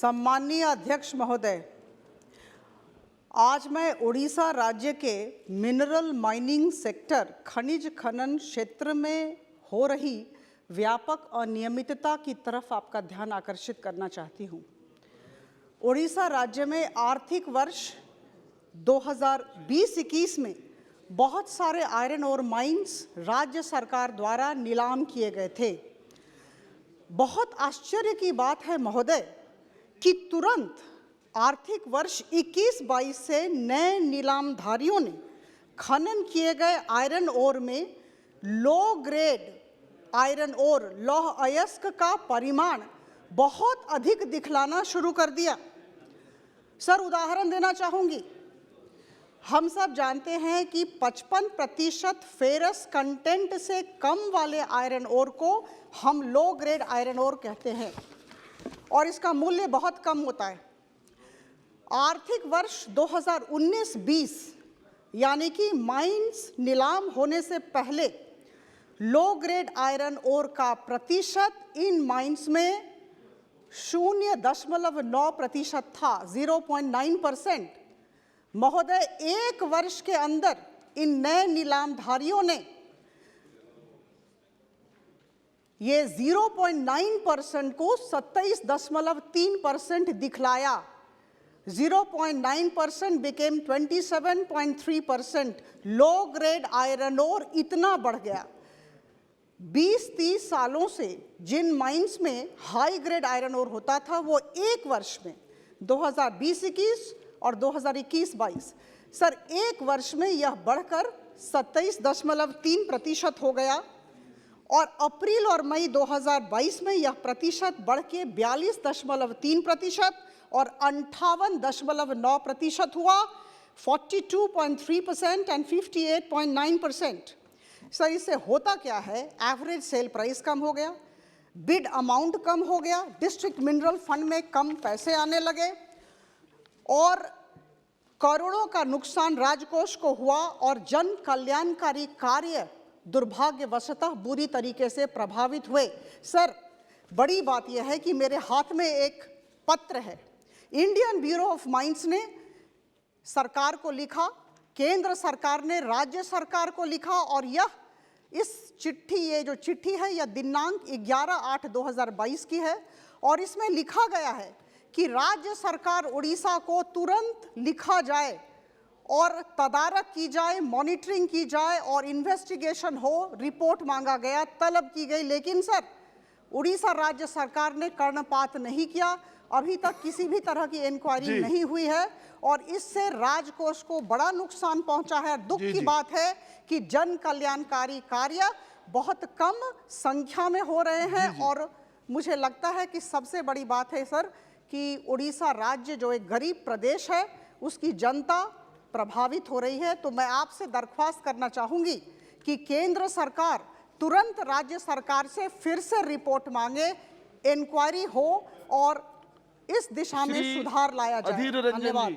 सम्माननीय अध्यक्ष महोदय, आज मैं उड़ीसा राज्य के मिनरल माइनिंग सेक्टर खनिज खनन क्षेत्र में हो रही व्यापक अनियमितता की तरफ आपका ध्यान आकर्षित करना चाहती हूँ। उड़ीसा राज्य में आर्थिक वर्ष 2020-21 में बहुत सारे आयरन ओर माइंस राज्य सरकार द्वारा नीलाम किए गए थे। बहुत आश्चर्य की बात है महोदय कि तुरंत आर्थिक वर्ष 21-22 से नए नीलामधारियों ने खनन किए गए आयरन ओर में लो ग्रेड आयरन ओर लौह अयस्क का परिमाण बहुत अधिक दिखलाना शुरू कर दिया। सर, उदाहरण देना चाहूँगी। हम सब जानते हैं कि 55% फेरस कंटेंट से कम वाले आयरन ओर को हम लो ग्रेड आयरन ओर कहते हैं और इसका मूल्य बहुत कम होता है। आर्थिक वर्ष 2019-20 यानी कि माइंस नीलाम होने से पहले लो ग्रेड आयरन ओर का प्रतिशत इन माइंस में 0.9% था, 0.9%। महोदय, एक वर्ष के अंदर इन नए नीलामधारियों ने ये 0.9% को 27.3% दिखलाया। 0.9% became 27.3%। Low grade iron ore इतना बढ़ गया। 20-30 सालों से जिन माइंस में हाई ग्रेड आयरन ओर होता था वो एक वर्ष में 2020-21 और 2021-22 सर एक वर्ष में यह बढ़कर 27.3% हो गया और अप्रैल और मई 2022 में यह प्रतिशत बढ़ के 42.3% और 58.9% हुआ, 42.3% एंड 58.9%। सर, इससे होता क्या है? एवरेज सेल प्राइस कम हो गया, बिड अमाउंट कम हो गया, डिस्ट्रिक्ट मिनरल फंड में कम पैसे आने लगे और करोड़ों का नुकसान राजकोष को हुआ और जन कल्याणकारी कार्य दुर्भाग्यवशतः बुरी तरीके से प्रभावित हुए। सर, बड़ी बात यह है कि मेरे हाथ में एक पत्र है। इंडियन ब्यूरो ऑफ माइंस ने सरकार को लिखा, केंद्र सरकार ने राज्य सरकार को लिखा और इस चिट्ठी, ये जो चिट्ठी है यह दिनांक 11/8/2022 की है और इसमें लिखा गया है कि राज्य सरकार उड़ीसा को तुरंत लिखा जाए और तदारक की जाए, मॉनिटरिंग की जाए और इन्वेस्टिगेशन हो। रिपोर्ट मांगा गया, तलब की गई, लेकिन सर उड़ीसा राज्य सरकार ने कर्णपात नहीं किया। अभी तक किसी भी तरह की इंक्वायरी नहीं हुई है और इससे राजकोष को बड़ा नुकसान पहुंचा है। दुख की बात है कि जन कल्याणकारी कार्य बहुत कम संख्या में हो रहे हैं और मुझे लगता है कि सबसे बड़ी बात है सर कि उड़ीसा राज्य जो एक गरीब प्रदेश है उसकी जनता प्रभावित हो रही है। तो मैं आपसे दरख्वास्त करना चाहूँगी कि केंद्र सरकार तुरंत राज्य सरकार से फिर से रिपोर्ट मांगे, इंक्वायरी हो और इस दिशा में सुधार लाया जाए। धन्यवाद।